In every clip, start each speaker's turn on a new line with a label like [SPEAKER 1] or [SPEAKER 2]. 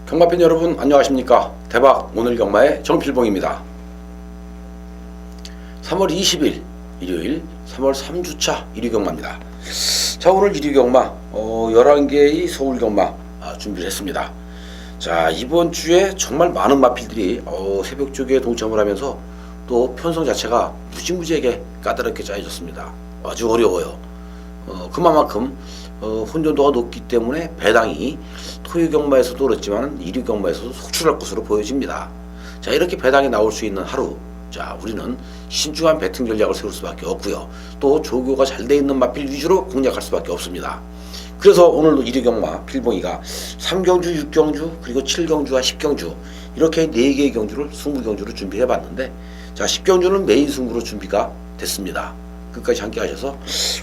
[SPEAKER 1] 경마팬 여러분 안녕하십니까. 대박 오늘 경마의 정필봉입니다. 3월 20일 일요일 3월 3주차 1위 경마입니다. 자, 오늘 1위 경마 11개의 서울 경마 준비를 했습니다. 자, 이번 주에 정말 많은 마필들이 새벽 쪽에 동참을 하면서 또 편성 자체가 무지무지하게 까다롭게 짜여졌습니다. 아주 어려워요. 그만큼 혼돈도가 높기 때문에 배당이 토요 경마에서도 그렇지만 1위 경마에서도 속출할 것으로 보여집니다. 자, 이렇게 배당이 나올 수 있는 하루, 자, 우리는 신중한 배팅 전략을 세울 수밖에 없고요. 또 조교가 잘 돼 있는 마필 위주로 공략할 수밖에 없습니다. 그래서 오늘도 1위 경마 필봉이가 3경주, 6경주, 그리고 7경주와 10경주 이렇게 4개의 경주를 승부 경주로 준비해 봤는데, 자, 10경주는 메인 승부로 준비가 됐습니다. 끝까지 함께 하셔서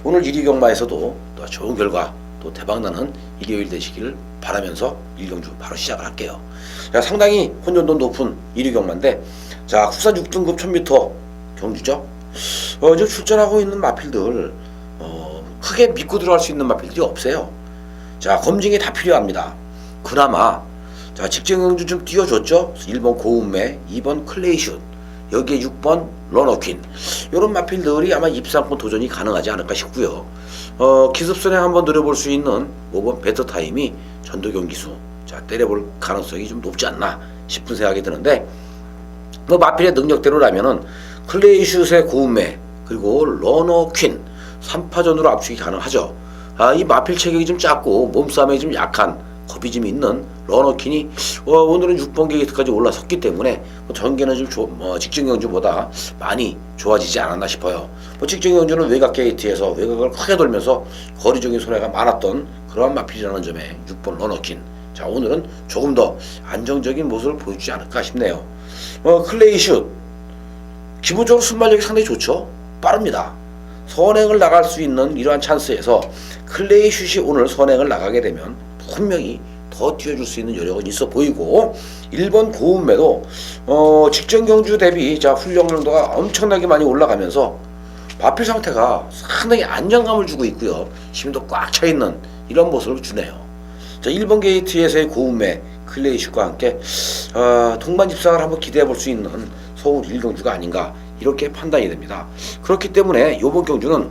[SPEAKER 1] 오늘 1위 경마에서도 또 좋은 결과, 또 대박나는 일요일 되시기를 바라면서 1경주 바로 시작을 할게요. 자, 상당히 혼돈도 높은 1위 경마인데, 자, 국산 6등급 1000m 경주죠. 지금 출전하고 있는 마필들 크게 믿고 들어갈 수 있는 마필들이 없어요. 자, 검증이 다 필요합니다. 그나마 자, 직전 경주 좀 띄워줬죠. 1번 고운매, 2번 클레이슛, 여기에 6번 러너퀸, 이런 마필들이 아마 입상권 도전이 가능하지 않을까 싶고요. 기습선행 한번 노려볼 수 있는 5번 베터타임이 전도경기수, 자, 때려볼 가능성이 좀 높지 않나 싶은 생각이 드는데, 마필의 능력대로라면은 클레이슛의 고운매 그리고 러너퀸 3파전으로 압축이 가능하죠. 이 마필 체격이 좀 작고 몸싸움에 좀 약한, 겁이 좀 있는 러너퀸이 오늘은 6번 게이트까지 올라섰기 때문에 전개는 좀 직전 경주보다 많이 좋아지지 않았나 싶어요. 직전 경주는 외곽 게이트에서 외곽을 크게 돌면서 거리적인 손해가 많았던 그러한 마필이라는 점에 6번 러너퀸, 자, 오늘은 조금 더 안정적인 모습을 보여주지 않을까 싶네요. 클레이슛 기본적으로 순발력이 상당히 좋죠. 빠릅니다. 선행을 나갈 수 있는 이러한 찬스에서 클레이슛이 오늘 선행을 나가게 되면 분명히 더 뛰어줄 수 있는 여력은 있어 보이고, 1번 고운매도 직전 경주 대비 자, 훈련량도가 엄청나게 많이 올라가면서 마필 상태가 상당히 안정감을 주고 있고요. 힘도 꽉 차 있는 이런 모습을 주네요. 자, 1번 게이트에서의 고운매 클레이슛과 함께 동반 집상을 한번 기대해 볼 수 있는 서울 1경주가 아닌가 이렇게 판단이 됩니다. 그렇기 때문에 이번 경주는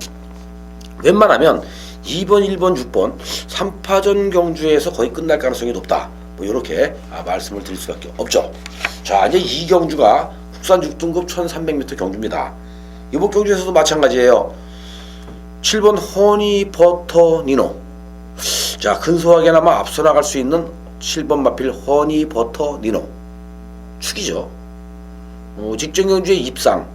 [SPEAKER 1] 웬만하면 2번, 1번, 6번 3파전 경주에서 거의 끝날 가능성이 높다, 이렇게 말씀을 드릴 수밖에 없죠. 자, 이제 2경주가 국산 6등급 1300m 경주입니다. 이번 경주에서도 마찬가지예요. 7번 허니버터 니노, 자, 근소하게나마 앞서 나갈 수 있는 7번 마필 허니버터 니노 축이죠. 직전 경주의 입상,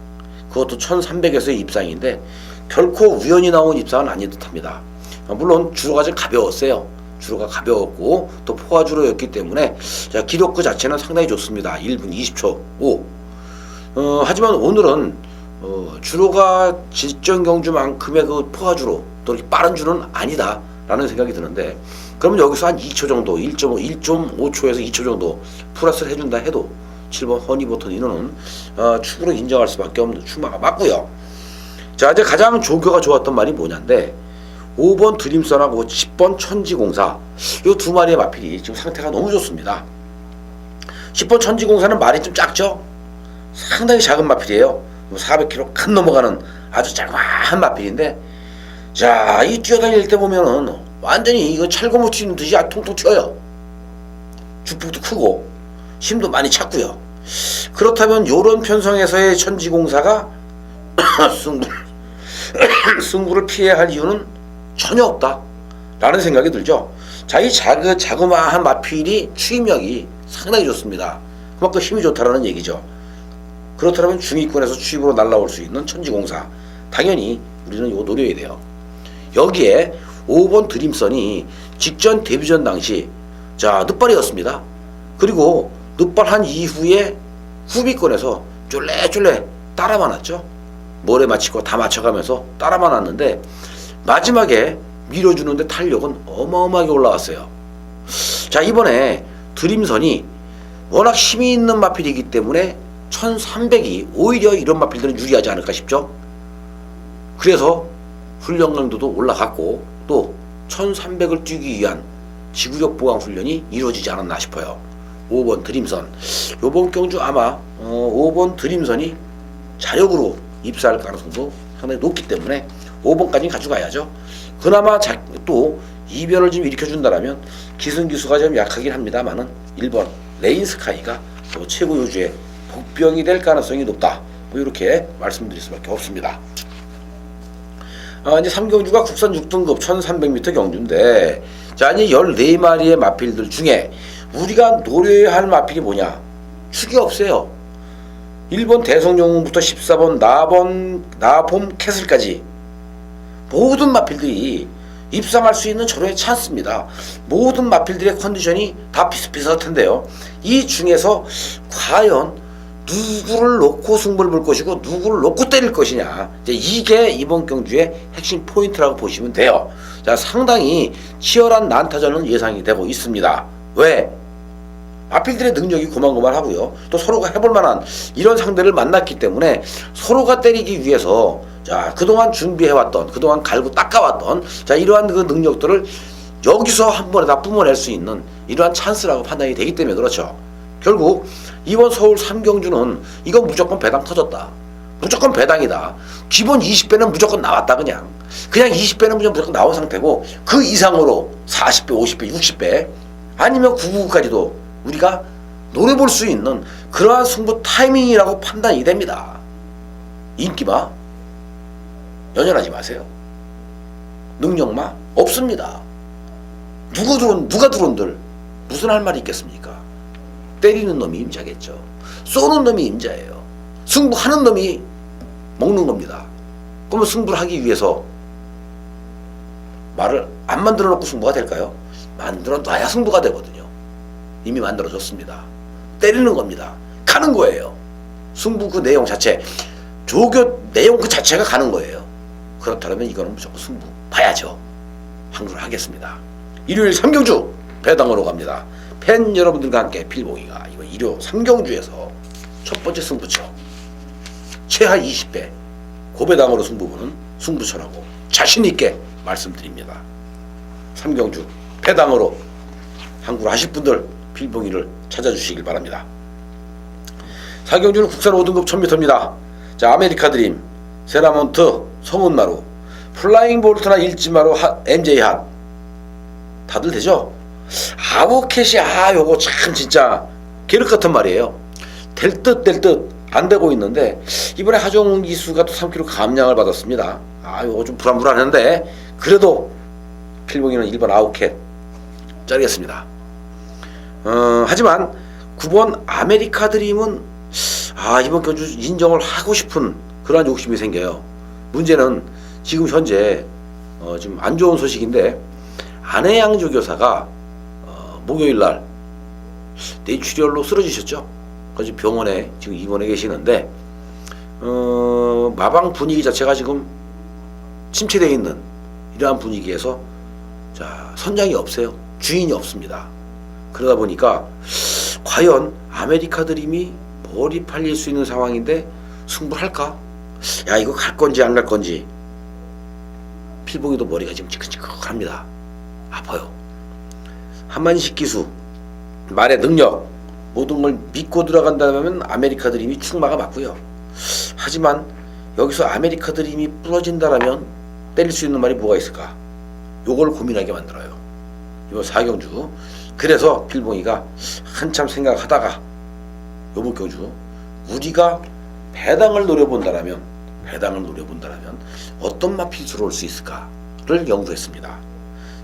[SPEAKER 1] 그것도 1300에서의 입상인데 결코 우연히 나온 입상은 아닌 듯합니다. 물론 주로가 좀 가벼웠어요. 주로가 가벼웠고 또 포화주로였기 때문에, 자, 기록 그 자체는 상당히 좋습니다. 1분 20초 5. 하지만 오늘은 주로가 직전 경주만큼의 그 포화주로 또 이렇게 빠른 주는 아니다 라는 생각이 드는데, 그러면 여기서 한 2초 정도, 1.5초에서 2초 정도 플러스를 해준다 해도 7번 허니버터 니노는 축으로 인정할 수밖에 없는 축마가 맞고요. 자, 이제 가장 조교가 좋았던 말이 뭐냐인데, 5번 드림선하고 10번 천지공사, 이 두 마리의 마필이 지금 상태가 너무 좋습니다. 10번 천지공사는 말이 좀 작죠? 상당히 작은 마필이에요. 400km 간 넘어가는 아주 작은 마필인데, 자, 이 뛰어다닐 때 보면은 완전히 이거 찰거무 튀는 듯이 통통 튀어요. 주폭도 크고 힘도 많이 찼고요. 그렇다면 요런 편성에서의 천지공사가 승부를 피해야 할 이유는 전혀 없다 라는 생각이 들죠. 자, 이 자그마한 마필이 추임력이 상당히 좋습니다. 그만큼 힘이 좋다라는 얘기죠. 그렇다면 중위권에서 추입으로 날아올 수 있는 천지공사, 당연히 우리는 이거 노려야 돼요. 여기에 5번 드림선이 직전 데뷔전 당시, 자, 늦발이었습니다. 그리고 늦발한 이후에 후비권에서 쫄래쫄래 따라만 왔죠. 모래 맞히고 다 맞춰가면서 따라만 왔는데, 마지막에 밀어주는데 탄력은 어마어마하게 올라왔어요. 자, 이번에 드림선이 워낙 힘이 있는 마필이기 때문에 1300이 오히려 이런 마필들은 유리하지 않을까 싶죠. 그래서 훈련강도도 올라갔고 또 1300을 뛰기 위한 지구력 보강 훈련이 이루어지지 않았나 싶어요. 5번 드림선. 요번 경주 아마 5번 드림선이 자력으로 입사할 가능성도 상당히 높기 때문에 5번까지 가져가야죠. 그나마 또 이변을 좀 일으켜준다라면 기승기수가 좀 약하긴 합니다만은 1번 레인스카이가 최고 요주의 복병이 될 가능성이 높다. 뭐 이렇게 말씀드릴 수밖에 없습니다. 이제 3경주가 국산 6등급 1300m 경주인데, 자, 이제 14마리의 마필들 중에 우리가 노려야 할 마필이 뭐냐? 축이 없어요. 1번 대성영웅부터 14번 나봄 캐슬까지 모든 마필들이 입상할 수 있는 절호의 찬스입니다. 모든 마필들의 컨디션이 다 비슷비슷할 텐데요. 이 중에서 과연 누구를 놓고 승부를 볼 것이고 누구를 놓고 때릴 것이냐, 이게 이번 경주의 핵심 포인트라고 보시면 돼요. 자, 상당히 치열한 난타전은 예상이 되고 있습니다. 왜? 마필들의 능력이 고만고만하고요. 또 서로가 해볼 만한 이런 상대를 만났기 때문에 서로가 때리기 위해서, 자, 그동안 준비해왔던, 그동안 갈고 닦아왔던, 자, 이러한 그 능력들을 여기서 한 번에 다 뿜어낼 수 있는 이러한 찬스라고 판단이 되기 때문에 그렇죠. 결국 이번 서울 3경주는 이건 무조건 배당 터졌다. 무조건 배당이다. 기본 20배는 무조건 나왔다. 그냥 20배는 무조건 나온 상태고, 그 이상으로 40배, 50배, 60배 아니면 999까지도 우리가 노려볼 수 있는 그러한 승부 타이밍이라고 판단이 됩니다. 인기마 연연하지 마세요. 능력마 없습니다. 누가 들어온들 무슨 할 말이 있겠습니까? 때리는 놈이 임자겠죠. 쏘는 놈이 임자예요. 승부하는 놈이 먹는 겁니다. 그러면 승부를 하기 위해서 말을 안 만들어 놓고 승부가 될까요? 만들어 놔야 승부가 되거든요. 이미 만들어졌습니다. 때리는 겁니다. 가는 거예요. 승부 그 내용 자체, 조교 내용 그 자체가 가는 거예요. 그렇다면 이거는 무조건 승부 봐야죠. 항구를 하겠습니다. 일요일 3경주 배당으로 갑니다. 팬 여러분들과 함께 필봉이가 이번 일요 3경주에서 첫 번째 승부처 최하 20배 고배당으로 승부보는 승부처라고 자신있게 말씀드립니다. 3경주 배당으로 항구를 하실 분들 필봉이를 찾아주시길 바랍니다. 4경주는 국산 5등급 1000m입니다. 자, 아메리카 드림, 세라몬트, 성운마루, 플라잉 볼트나 일지마루, MJ 핫 다들 되죠? 아보켓이 요거 참 진짜 계륵 같은 말이에요. 될 듯 안 되고 있는데 이번에 하종훈 기수가 또 3kg 감량을 받았습니다. 요거 좀 불안한데 그래도 필봉이는 1번 아웃캣 짜리겠습니다. 하지만 9번 아메리카 드림은 이번 경주 인정을 하고 싶은 그러한 욕심이 생겨요. 문제는 지금 현재 좀 안 좋은 소식인데, 안혜양 조교사가 목요일날 뇌출혈로 쓰러지셨죠. 그래서 병원에 지금 입원해 계시는데, 마방 분위기 자체가 지금 침체되어 있는 이러한 분위기에서, 자, 선장이 없어요. 주인이 없습니다. 그러다 보니까 과연 아메리카 드림이 머리 팔릴 수 있는 상황인데 승부를 할까? 이거 갈 건지 안 갈 건지. 필봉이도 머리가 지금 지끈지끈합니다. 아파요. 한만식 기수, 말의 능력, 모든 걸 믿고 들어간다면 아메리카 드림이 축마가 맞고요. 하지만 여기서 아메리카 드림이 부러진다라면 때릴 수 있는 말이 뭐가 있을까? 요걸 고민하게 만들어요. 이번 4경주. 그래서 필봉이가 한참 생각하다가 요번 경주 우리가 배당을 노려본다라면 어떤 마필 들어올 수 있을까를 연구했습니다.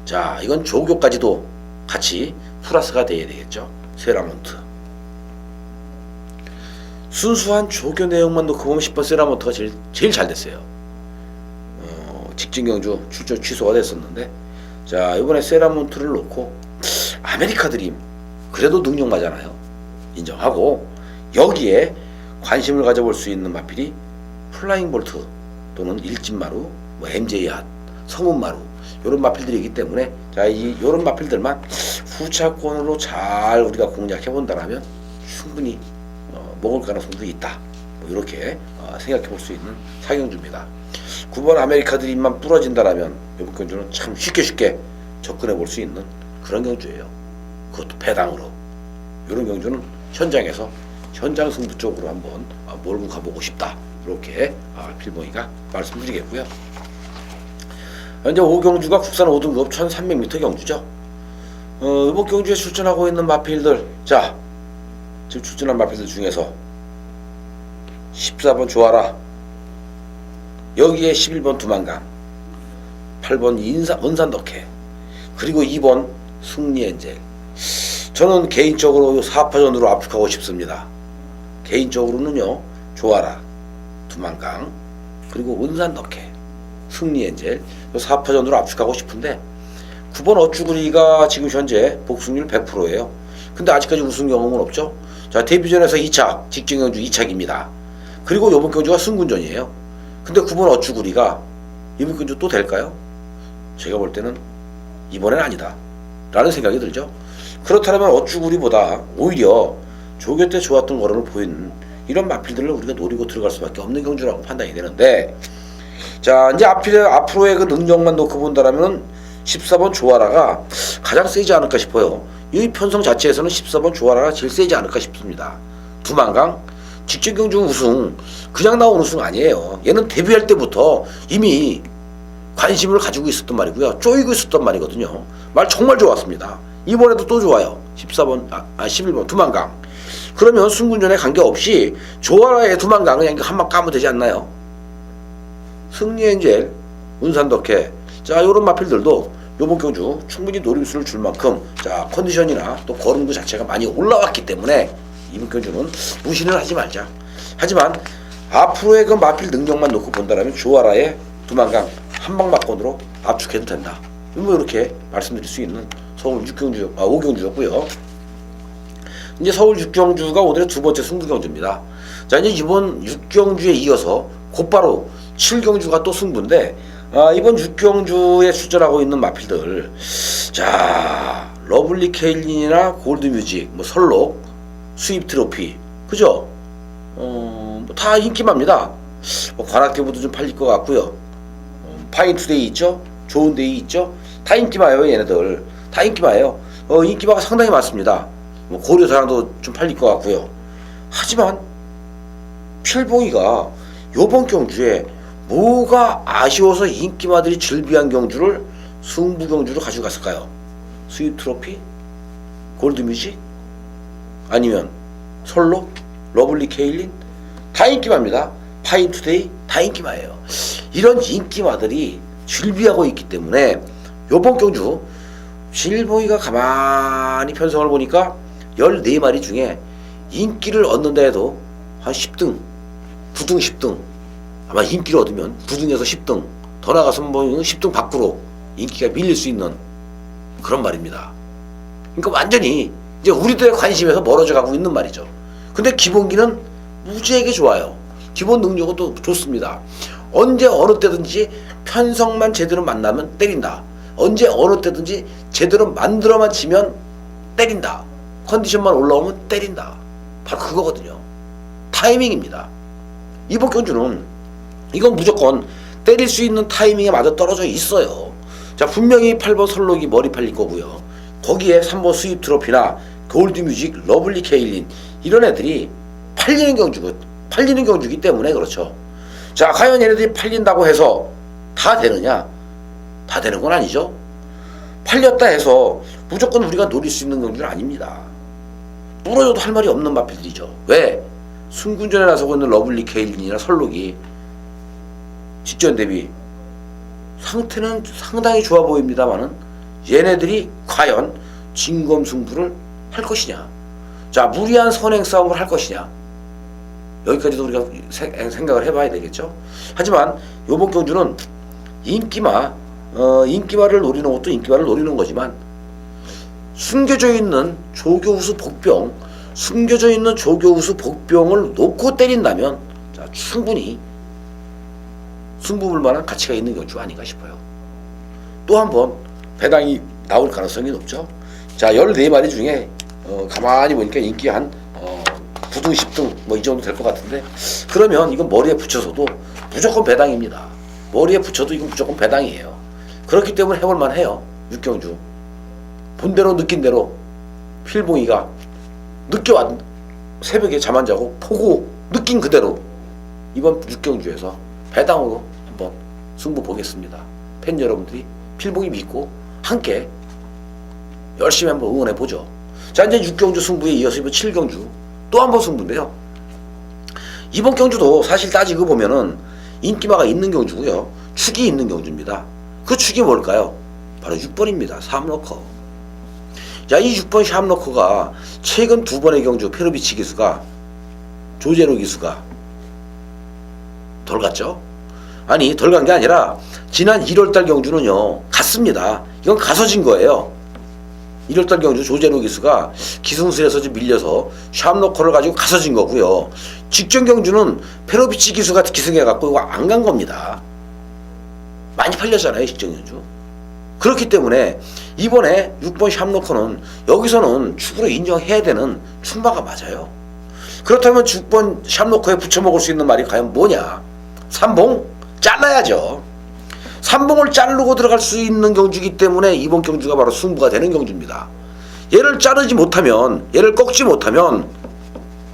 [SPEAKER 1] 자, 이건 조교까지도 같이 플러스가 돼야 되겠죠. 세라몬트. 순수한 조교 내용만 놓고 보면 10번 세라몬트가 제일 잘 됐어요. 직진 경주 출전 취소가 됐었는데, 자, 이번에 세라몬트를 놓고 아메리카 드림 그래도 능력 맞잖아요. 인정하고 여기에 관심을 가져볼 수 있는 마필이 플라잉 볼트 또는 일진마루, MJ 핫, 성운마루 이런 마필들이기 때문에, 자, 이런 마필들만 후차권으로 잘 우리가 공략해 본다라면 충분히 먹을 가능성도 있다. 이렇게 생각해 볼 수 있는 4경주입니다. 9번 아메리카 드림만 부러진다라면 이번 경주는 참 쉽게 접근해 볼 수 있는 그런 경주예요. 그것도 배당으로. 이런 경주는 현장 승부 쪽으로 한번 몰고 가보고 싶다. 이렇게 필봉이가 말씀드리겠고요. 현재 5경주가 국산 5등급 1300m 경주죠. 이번 경주에 출전하고 있는 마필들, 자, 지금 출전한 마필들 중에서 14번 조아라, 여기에 11번 두만강, 8번 은산덕해, 그리고 2번 승리엔젤. 저는 개인적으로 4파전으로 압축하고 싶습니다. 개인적으로는요, 조아라, 두만강, 그리고 은산덕해, 승리엔젤 4파전으로 압축하고 싶은데 9번 어쭈구리가 지금 현재 복승률 100%예요. 근데 아직까지 우승 경험은 없죠. 자, 데뷔전에서 2차, 직전 경주 2차입니다. 그리고 이번 경주가 승군전이에요. 근데 9번 어쭈구리가 이번 경주 또 될까요? 제가 볼 때는 이번엔 아니다 라는 생각이 들죠. 그렇다면 어쭈구리보다 오히려 조교 때 좋았던 거를 보이는 이런 마필들을 우리가 노리고 들어갈 수밖에 없는 경주라고 판단이 되는데, 자, 이제 앞으로의 그 능력만 놓고 본다라면 14번 조아라가 가장 세지 않을까 싶어요. 이 편성 자체에서는 14번 조아라가 제일 세지 않을까 싶습니다. 두만강 직전 경주 우승 그냥 나온 우승 아니에요. 얘는 데뷔할 때부터 이미 관심을 가지고 있었던 말이고요. 쪼이고 있었던 말이거든요. 말 정말 좋았습니다. 이번에도 또 좋아요. 11번 두만강. 그러면 승군전에 관계없이 조아라의 두만강은 그냥 한방 까면 되지 않나요? 승리엔젤, 은산덕해, 자, 요런 마필들도 요번 경주 충분히 노림수를 줄 만큼, 자, 컨디션이나 또 걸음도 자체가 많이 올라왔기 때문에 이번 경주는 무시는 하지 말자. 하지만 앞으로의 그 마필 능력만 놓고 본다라면 조아라의 두만강 한방막건으로 압축해도 된다. 뭐 이렇게 말씀드릴 수 있는 서울 5경주였고요. 이제 서울 6경주가 오늘의 두 번째 승부경주입니다. 자, 이제 이번 6경주에 이어서 곧바로 7경주가 또 승부인데, 이번 6경주에 출전하고 있는 마필들, 자, 러블리 케일린이나 골드뮤직, 뭐 설록, 수입 트로피, 그죠? 다 인기마입니다. 관악대부도 좀 팔릴 것 같고요. 파인투데이 있죠? 좋은데이 있죠? 다 인기마예요. 얘네들 다 인기마예요. 인기마가 상당히 많습니다. 고려사랑도 좀 팔릴 것 같고요. 하지만 필봉이가 요번 경주에 뭐가 아쉬워서 인기마들이 즐비한 경주를 승부 경주로 가지고 갔을까요? 수입 트로피? 골드뮤직? 아니면 설록? 러블리 케일린? 다 인기마입니다. 파인투데이? 다 인기마예요. 이런 인기마들이 즐비하고 있기 때문에 요번 경주 필봉이가 가만히 편성을 보니까 14마리 중에 인기를 얻는다 해도 한 10등, 9등, 10등, 아마 인기를 얻으면 9등에서 10등, 더 나가서 뭐 10등 밖으로 인기가 밀릴 수 있는 그런 말입니다. 그러니까 완전히 이제 우리들의 관심에서 멀어져 가고 있는 말이죠. 근데 기본기는 무지하게 좋아요. 기본 능력은 또 좋습니다. 언제 어느 때든지 편성만 제대로 만나면 때린다. 언제 어느 때든지 제대로 만들어만 치면 때린다. 컨디션만 올라오면 때린다. 바로 그거거든요. 타이밍입니다. 이번 경주는 이건 무조건 때릴 수 있는 타이밍에 맞아 떨어져 있어요. 자, 분명히 8번 설록이 머리 팔릴 거고요. 거기에 3번 수입 트로피나 골드뮤직, 러블리 케일린 이런 애들이 팔리는 경주기 때문에 그렇죠. 자, 과연 얘네들이 팔린다고 해서 다 되느냐? 다 되는 건 아니죠. 팔렸다 해서 무조건 우리가 노릴 수 있는 경주는 아닙니다. 물어줘도 할 말이 없는 마필들이죠. 왜? 승군전에 나서고 있는 러블리 케일린이나 설록이 직전 대비 상태는 상당히 좋아 보입니다만은 얘네들이 과연 진검승부를 할 것이냐, 자, 무리한 선행 싸움을 할 것이냐, 여기까지도 우리가 생각을 해봐야 되겠죠. 하지만 요번 경주는 인기마를 노리는 것도 인기마를 노리는 거지만 숨겨져 있는 조교우수 복병을 놓고 때린다면, 자, 충분히 승부볼 만한 가치가 있는 경주가 아닌가 싶어요. 또 한 번 배당이 나올 가능성이 높죠. 자, 14마리 중에 가만히 보니까 인기 한 9등, 10등 뭐 이 정도 될 것 같은데, 그러면 이건 머리에 붙여서도 무조건 배당입니다. 머리에 붙여도 이건 무조건 배당이에요. 그렇기 때문에 해볼만 해요. 6경주 본대로 느낀 대로 필봉이가 늦게 새벽에 잠 안 자고 보고 느낀 그대로 이번 6경주에서 배당으로 한번 승부 보겠습니다. 팬 여러분들이 필봉이 믿고 함께 열심히 한번 응원해 보죠. 자, 이제 6경주 승부에 이어서 이번 7경주 또 한 번 승부인데요. 이번 경주도 사실 따지고 보면은 인기마가 있는 경주고요. 축이 있는 경주입니다. 그 축이 뭘까요? 바로 6번입니다. 샤암로커. 자, 이 6번 샤암로커가 최근 두 번의 경주 페로비치 기수가 조제로 기수가 덜 갔죠? 아니, 덜 간 게 아니라 지난 1월달 경주는요 갔습니다. 이건 가서 진 거예요. 1월달 경주 조제로 기수가 기승술에서 좀 밀려서 샤암로커를 가지고 가서 진 거고요. 직전 경주는 페로비치 기수가 기승해갖고 이거 안 간 겁니다. 많이 팔렸잖아요, 직전 경주. 그렇기 때문에 이번에 6번 샤암로커는 여기서는 축으로 인정해야 되는 축마가 맞아요. 그렇다면 6번 샤암로커에 붙여먹을 수 있는 말이 과연 뭐냐? 삼봉? 잘라야죠. 삼봉을 자르고 들어갈 수 있는 경주이기 때문에 이번 경주가 바로 승부가 되는 경주입니다. 얘를 자르지 못하면, 얘를 꺾지 못하면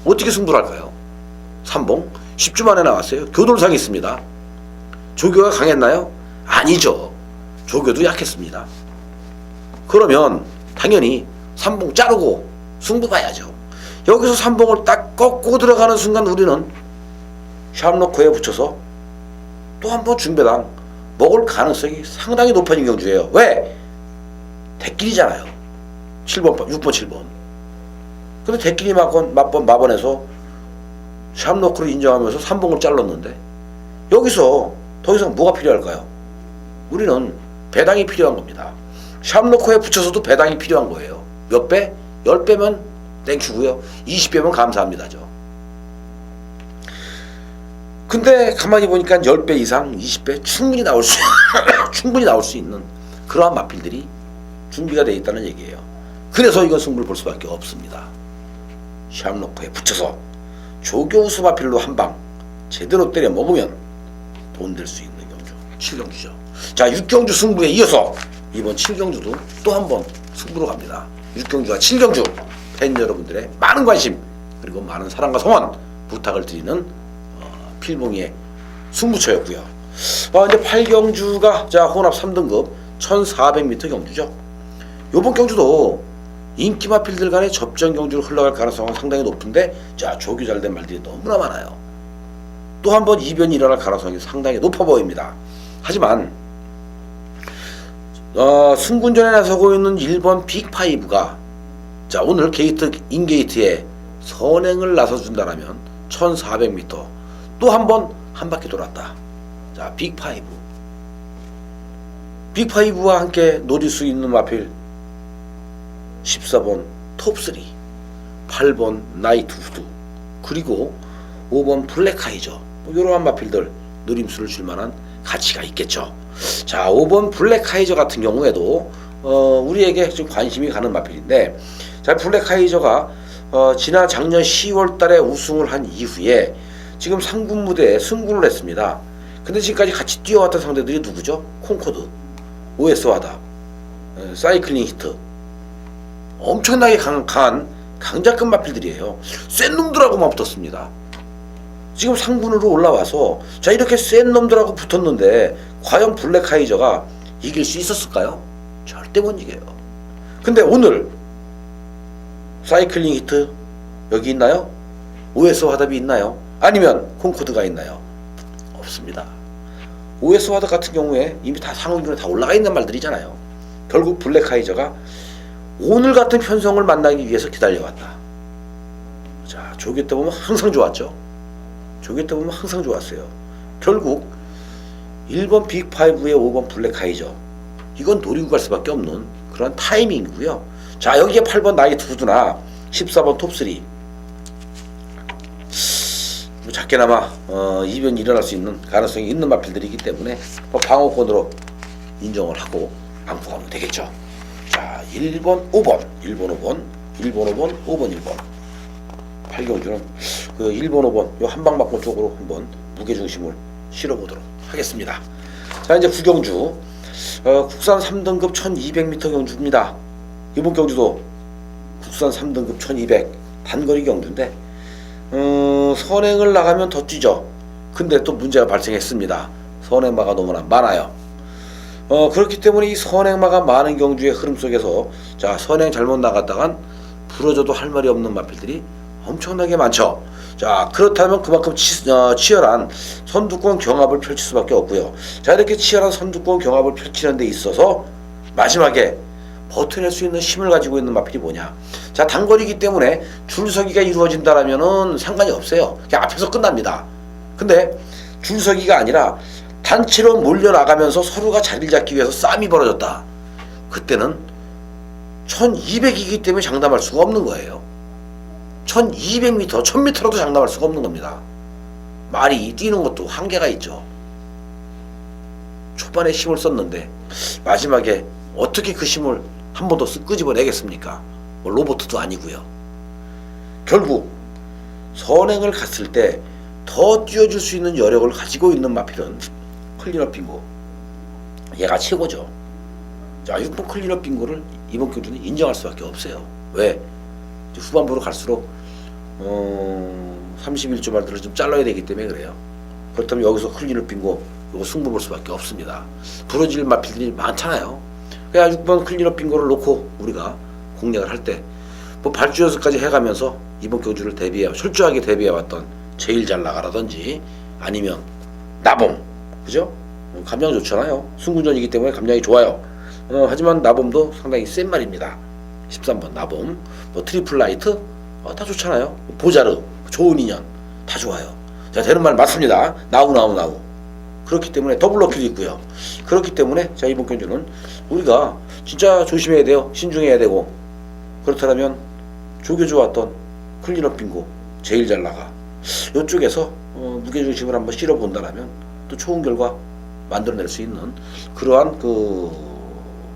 [SPEAKER 1] 어떻게 승부를 할까요? 삼봉? 10주 만에 나왔어요. 교돌상이 있습니다. 조교가 강했나요? 아니죠. 조교도 약했습니다. 그러면 당연히 삼봉 자르고 승부 봐야죠. 여기서 삼봉을 딱 꺾고 들어가는 순간 우리는 샤암로커에 붙여서 또 한 번 중배당 먹을 가능성이 상당히 높아진 경주예요. 왜? 대끼리잖아요. 7번, 6번, 7번. 근데 대끼리 마번에서 샤암로커를 인정하면서 삼봉을 잘랐는데 여기서 더 이상 뭐가 필요할까요? 우리는 배당이 필요한 겁니다. 샤암로커에 붙여서도 배당이 필요한 거예요. 몇 배? 10배면 땡큐고요. 20배면 감사합니다죠. 근데 가만히 보니까 10배 이상, 20배 충분히 나올 수 있는 그러한 마필들이 준비가 되어 있다는 얘기예요. 그래서 이건 승부를 볼 수밖에 없습니다. 샤암로커에 붙여서 조교우수 마필로 한 방 제대로 때려 먹으면 돈 될 수 있는 경주 7경주죠. 자, 6경주 승부에 이어서 이번 7경주도 또 한 번 승부로 갑니다. 6경주와 7경주 팬 여러분들의 많은 관심 그리고 많은 사랑과 성원 부탁을 드리는 필봉이의 승부처였고요. 이제 8경주가 자 혼합 3등급 1400m 경주죠. 요번 경주도 인기 마필들 간의 접전 경주로 흘러갈 가능성은 상당히 높은데 자 조교 잘된 말들이 너무나 많아요. 또 한 번 이변이 일어날 가능성이 상당히 높아 보입니다. 하지만 승군전에 나서고 있는 1번 빅5가 자 오늘 게이트 인게이트에 선행을 나서준다라면 1400m 또 한 번 한 바퀴 돌았다. 자 빅5 빅5와 함께 노릴 수 있는 마필 14번 톱3 8번 나이트 후드 그리고 5번 블랙하이저 이러한 마필들 노림수를 줄만한 가치가 있겠죠. 자 5번 블랙하이저 같은 경우에도 우리에게 좀 관심이 가는 마필인데 자 블랙하이저가 지난 작년 10월 달에 우승을 한 이후에 지금 상군 무대에 승군을 했습니다. 근데 지금까지 같이 뛰어왔던 상대들이 누구죠? 콩코드, OS 와답, 사이클링 히트 엄청나게 강한 강자급 마필들이에요. 센 놈들하고만 붙었습니다. 지금 상군으로 올라와서 자 이렇게 센 놈들하고 붙었는데 과연 블랙하이저가 이길 수 있었을까요? 절대 못 이겨요. 근데 오늘 사이클링 히트 여기 있나요? OS 화답이 있나요? 아니면 콩코드가 있나요? 없습니다. OS 화답 같은 경우에 이미 다 상위권에 다 올라가 있는 말들이잖아요. 결국 블랙하이저가 오늘 같은 편성을 만나기 위해서 기다려왔다. 자 조교 때 보면 항상 좋았죠. 조교 때 보면 항상 좋았어요. 결국 1번 빅5의 5번 블랙하이저 이건 노리고 갈 수밖에 없는 그런 타이밍이고요. 자 여기에 8번 나이트 후드나 14번 톱3 작게나마 이변이 일어날 수 있는 가능성이 있는 마필들이기 때문에 방어권으로 인정을 하고 안고 가면 되겠죠. 자 1번 5번 1번 5번 1번 5번 5번 1번 8경주는 그 1번 5번 요 한방막고 쪽으로 한번 무게중심을 실어보도록 하겠습니다. 자 이제 9경주 국산 3등급 1200m 경주입니다. 이번 경주도 국산 3등급 1200 단거리 경주인데 선행을 나가면 더 뛰죠. 근데 또 문제가 발생했습니다. 선행마가 너무나 많아요. 그렇기 때문에 이 선행마가 많은 경주의 흐름 속에서 자, 선행 잘못 나갔다간 부러져도 할 말이 없는 마필들이 엄청나게 많죠. 자, 그렇다면 그만큼 치열한 선두권 경합을 펼칠 수밖에 없고요. 자, 이렇게 치열한 선두권 경합을 펼치는 데 있어서 마지막에 버텨낼 수 있는 힘을 가지고 있는 마필이 뭐냐. 자, 단거리이기 때문에 줄서기가 이루어진다라면은 상관이 없어요. 그냥 앞에서 끝납니다. 근데 줄서기가 아니라 단체로 몰려나가면서 서로가 자리를 잡기 위해서 싸움이 벌어졌다. 그때는 1200이기 때문에 장담할 수가 없는 거예요. 1200m, 1000m로도 장담할 수가 없는 겁니다. 말이 뛰는 것도 한계가 있죠. 초반에 힘을 썼는데 마지막에 어떻게 그 힘을 한 번 더 끄집어내겠습니까? 뭐 로봇도 아니고요. 결국 선행을 갔을 때 더 뛰어줄 수 있는 여력을 가지고 있는 마필은 클리너 빙고, 얘가 최고죠. 자, 6번 클리너 빙고를 이번 경주는 인정할 수밖에 없어요. 왜? 후반부로 갈수록 31조 말들을 좀 잘라야 되기 때문에 그래요. 그렇다면 여기서 클리너 빙고 이거 승부 볼 수밖에 없습니다. 부러질 마필들이 많잖아요. 그래야 6번 클리너 빙고를 놓고 우리가 공략을 할 때 뭐 발주 연습까지 해가면서 이번 경주를 철저하게 대비해왔던 제일 잘 나가라든지 아니면 나봄, 그죠? 감량 좋잖아요. 승군전이기 때문에 감량이 좋아요. 하지만 나봄도 상당히 센 말입니다. 13번 나봄, 뭐 트리플 라이트 다 좋잖아요. 보자르, 좋은 인연 다 좋아요. 자, 되는 말 맞습니다. 나우. 그렇기 때문에 더블 럭키도 있고요. 그렇기 때문에 자, 이번 경주는 우리가 진짜 조심해야 돼요. 신중해야 되고, 그렇다면 조겨줘왔던 클리너 빙고 제일 잘 나가 이쪽에서 무게중심을 한번 실어본다라면 또 좋은 결과 만들어낼 수 있는 그러한 그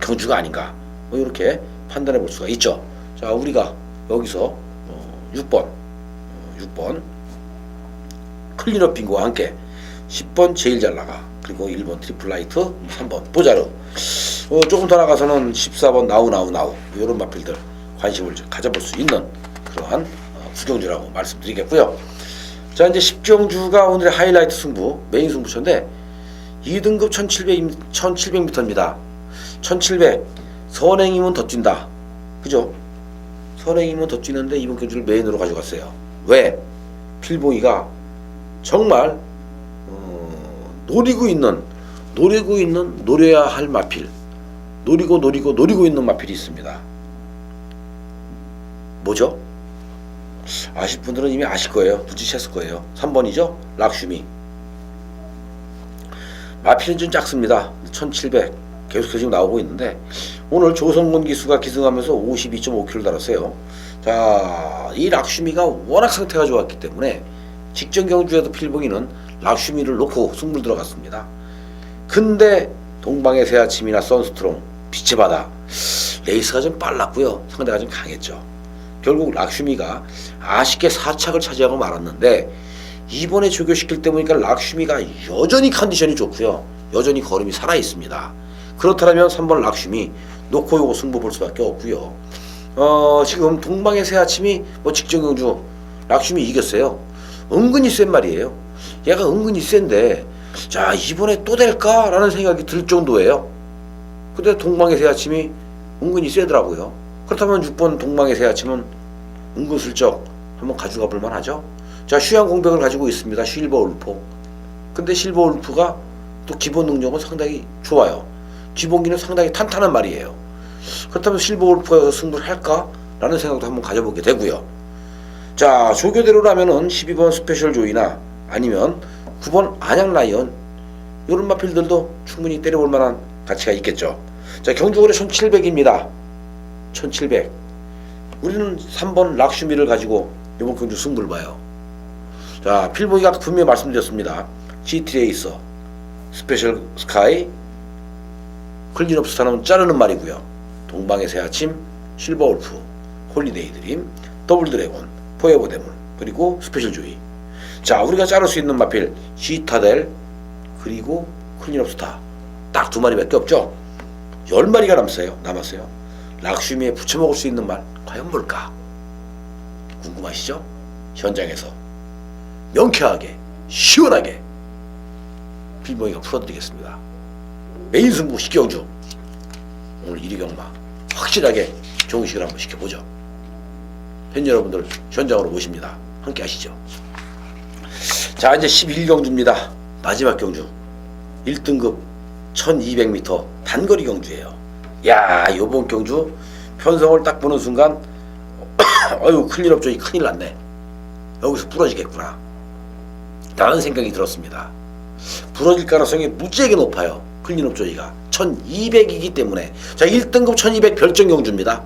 [SPEAKER 1] 경주가 아닌가, 뭐 이렇게 판단해 볼 수가 있죠. 자, 우리가 여기서 6번 클리너 빙고와 함께 10번 제일 잘 나가, 그리고 1번 트리플 라이트, 3번 보자르, 조금 더 나가서는 14번 나우 이런 마필들 관심을 가져볼 수 있는 그러한 구경주라고 말씀드리겠고요. 자, 이제 10경주가 오늘의 하이라이트 승부, 메인 승부처인데 2등급 1700m입니다. 1700 선행이면 더 뛴다, 그죠? 선행이면 더 뛰는데 이번 경주를 메인으로 가져갔어요. 왜? 필봉이가 정말 노려야 할 마필, 노리고 있는 마필이 있습니다. 뭐죠? 아실 분들은 이미 아실 거예요. 눈치챘을 거예요. 3번이죠? 락슈미. 마필은 좀 작습니다. 1700 계속해서 지금 나오고 있는데 오늘 조성곤 기수가 기승하면서 52.5kg 달았어요. 자, 이 락슈미가 워낙 상태가 좋았기 때문에 직전 경주에도 필봉이는 락슈미를 놓고 승부를 들어갔습니다. 근데 동방의 새아침이나 선스트롱, 빛의 바다 레이스가 좀 빨랐고요. 상대가 좀 강했죠. 결국 락슈미가 아쉽게 4착을 차지하고 말았는데 이번에 조교시킬 때 보니까 락슈미가 여전히 컨디션이 좋고요. 여전히 걸음이 살아있습니다. 그렇다면 3번 락슈미 놓고 요거 승부 볼 수밖에 없고요. 지금 동방의 새아침이 뭐 직전 경주 락슈미 이겼어요. 은근히 센 말이에요. 얘가 은근히 센데 자, 이번에 또 될까라는 생각이 들 정도예요. 근데 동방의 새아침이 은근히 세더라고요. 그렇다면 6번 동방의 새아침은 은근슬쩍 한번 가져가 볼만 하죠. 자, 휴양 공백을 가지고 있습니다. 실버 울프. 근데 실버 울프가 또 기본 능력은 상당히 좋아요. 기본기는 상당히 탄탄한 말이에요. 그렇다면 실버 울프가 승부를 할까? 라는 생각도 한번 가져보게 되고요. 자, 조교대로라면은 12번 스페셜 조이나 아니면 9번 안양 라이언, 이런 마필들도 충분히 때려볼 만한 가치가 있겠죠. 자, 경주거래 1700입니다. 1700. 우리는 3번 락슈미를 가지고 이번 경주 승부를 봐요. 자, 필보기가 분명히 말씀드렸습니다. GT 레이서, 스페셜 스카이, 클린업 스타는 자르는 말이고요. 동방의 새아침, 실버 울프, 홀리데이 드림, 더블 드래곤, 포에버 데몬, 그리고 스페셜 조이. 자, 우리가 자를 수 있는 마필 시타델, 그리고 클린업 스타, 딱 2마리밖에 없죠. 10마리가 남았어요. 락슈미에 붙여먹을 수 있는 말 과연 뭘까? 궁금하시죠? 현장에서 명쾌하게 시원하게 필봉이가 풀어드리겠습니다. 메인 승부 식경주 오늘 1위 경마 확실하게 종식을 한번 시켜보죠. 팬 여러분들 현장으로 모십니다. 함께 하시죠. 자, 이제 11경주입니다. 마지막 경주 1등급 1200m 단거리 경주예요. 야, 요번 경주 편성을 딱 보는 순간 아유, 큰일 없죠. 큰일 났네. 여기서 부러지겠구나 라는 생각이 들었습니다. 부러질 가능성이 무지하게 높아요. 클린업 조이가 1200이기 때문에. 자, 1등급 1200 별정 경주입니다.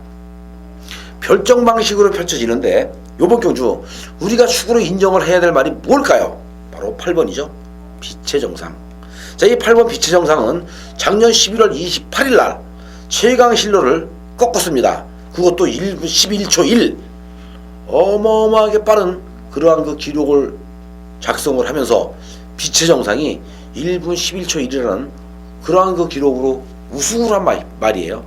[SPEAKER 1] 별정 방식으로 펼쳐지는데 요번 경주 우리가 축으로 인정을 해야 될 말이 뭘까요? 바로 8번이죠. 빛의 정상. 자, 이 8번 빛의 정상은 작년 11월 28일 날 최강실로를 꺾었습니다. 그것도 1분 11초 1. 어마어마하게 빠른 그러한 그 기록을 작성을 하면서 빛의 정상이 1분 11초 1이라는 그러한 그 기록으로 우승을 한 말이에요.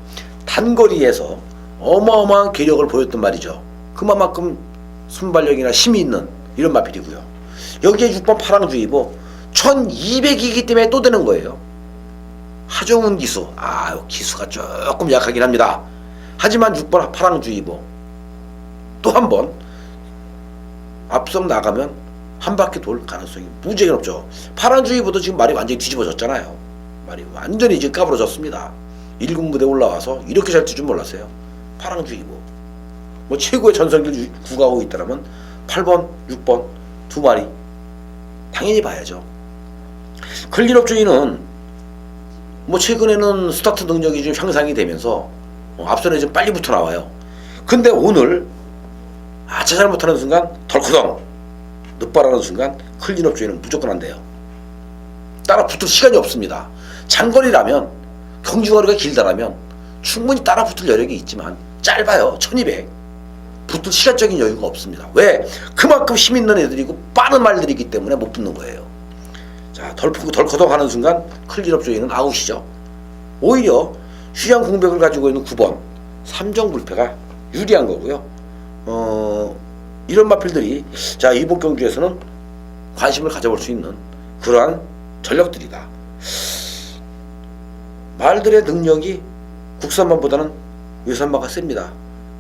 [SPEAKER 1] 단거리에서 어마어마한 괴력을 보였던 말이죠. 그만큼 순발력이나 힘이 있는 이런 마필이고요. 여기에 6번 파랑주의보 1200이기 때문에 또 되는 거예요. 하정운 기수. 기수가 조금 약하긴 합니다. 하지만 6번 파랑주의보 또 한 번 앞서 나가면 한 바퀴 돌 가능성이 무지하게 높죠. 파랑주의보도 지금 말이 완전히 뒤집어졌잖아요. 말이 완전히 지금 까부러졌습니다. 1군 무대 올라와서 이렇게 잘 뛸 줄 몰랐어요. 파랑주의보 뭐 최고의 전성기를 구가하고 있다면 8번, 6번 두 마리 당연히 봐야죠. 클린업주의는 뭐 최근에는 스타트 능력이 좀 향상이 되면서 앞선에 좀 빨리 붙어 나와요. 근데 오늘 아차 잘못하는 순간 덜커덩 늦바라는 순간 클린업주의는 무조건 안 돼요. 따라 붙을 시간이 없습니다. 장거리라면 경주거리가 길다라면 충분히 따라 붙을 여력이 있지만 짧아요. 1200 붙을 시간적인 여유가 없습니다. 왜? 그만큼 힘있는 애들이고 빠른 말들이기 때문에 못 붙는 거예요. 자, 덜커덩 하는 순간 클린업주의는 아웃이죠. 오히려 휴양 공백을 가지고 있는 9번 삼정불패가 유리한 거고요. 이런 마필들이 자, 이번 경주에서는 관심을 가져볼 수 있는 그러한 전력들이다. 말들의 능력이 국산마보다는 외산마가 셉니다.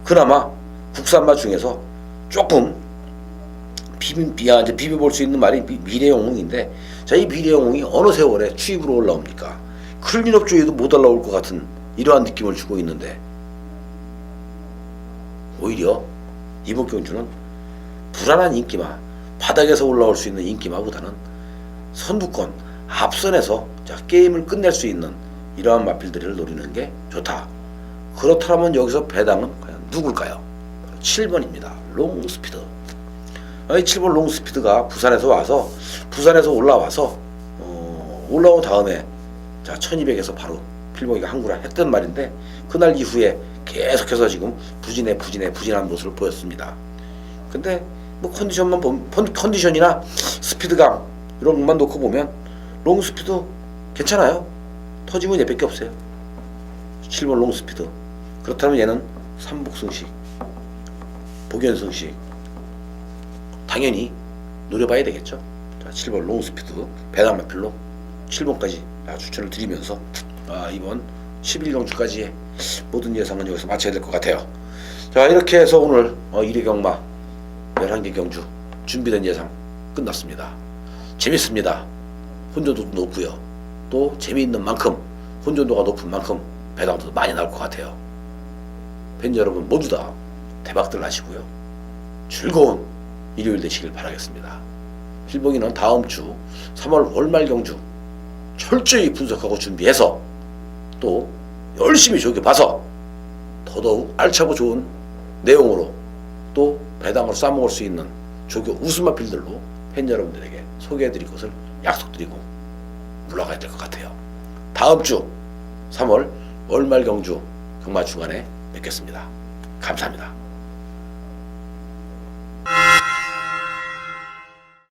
[SPEAKER 1] 그나마 국산마 중에서 조금 비벼볼 수 있는 말이 미래영웅인데, 자, 이 미래영웅이 어느 세월에 추입으로 올라옵니까? 클린업주의도 못 올라올 것 같은 이러한 느낌을 주고 있는데, 오히려 이번 경주는 불안한 인기마, 바닥에서 올라올 수 있는 인기마보다는 선두권 앞선에서 자, 게임을 끝낼 수 있는 이러한 마필들을 노리는 게 좋다. 그렇다면 여기서 배당은 과연 누굴까요? 바로 7번입니다. 롱스피드. 이 7번 롱스피드가 부산에서 올라와서 올라온 다음에 자, 1200에서 바로 필봉이가 항구라 했던 말인데, 그날 이후에 계속해서 지금 부진한 모습을 보였습니다. 근데 뭐 컨디션이나 스피드감 이런 것만 놓고 보면 롱스피드 괜찮아요. 터지면 얘밖에 없어요. 7번 롱스피드. 그렇다면 얘는 삼복승식, 복연승식 당연히 노려봐야 되겠죠. 자, 7번 롱스피드 배당 마필로 7번까지 추천을 드리면서 이번 11경주까지의 모든 예상은 여기서 마쳐야 될 것 같아요. 자, 이렇게 해서 오늘 1위 경마 11개 경주 준비된 예상 끝났습니다. 재밌습니다. 혼전도도 높고요. 또 재미있는 만큼 혼전도가 높은 만큼 배당도 많이 나올 것 같아요. 팬 여러분 모두 다 대박들 나시고요. 즐거운 일요일 되시길 바라겠습니다. 필봉이는 다음 주 3월 월말 경주 철저히 분석하고 준비해서 또 열심히 조교봐서 더더욱 알차고 좋은 내용으로 또 배당을 싸먹을 수 있는 조교 우스마필들로 팬 여러분들에게 소개해드릴 것을 약속드리고 물러가야 될 것 같아요. 다음 주 3월 월말 경주 경마 주간에 뵙겠습니다. 감사합니다.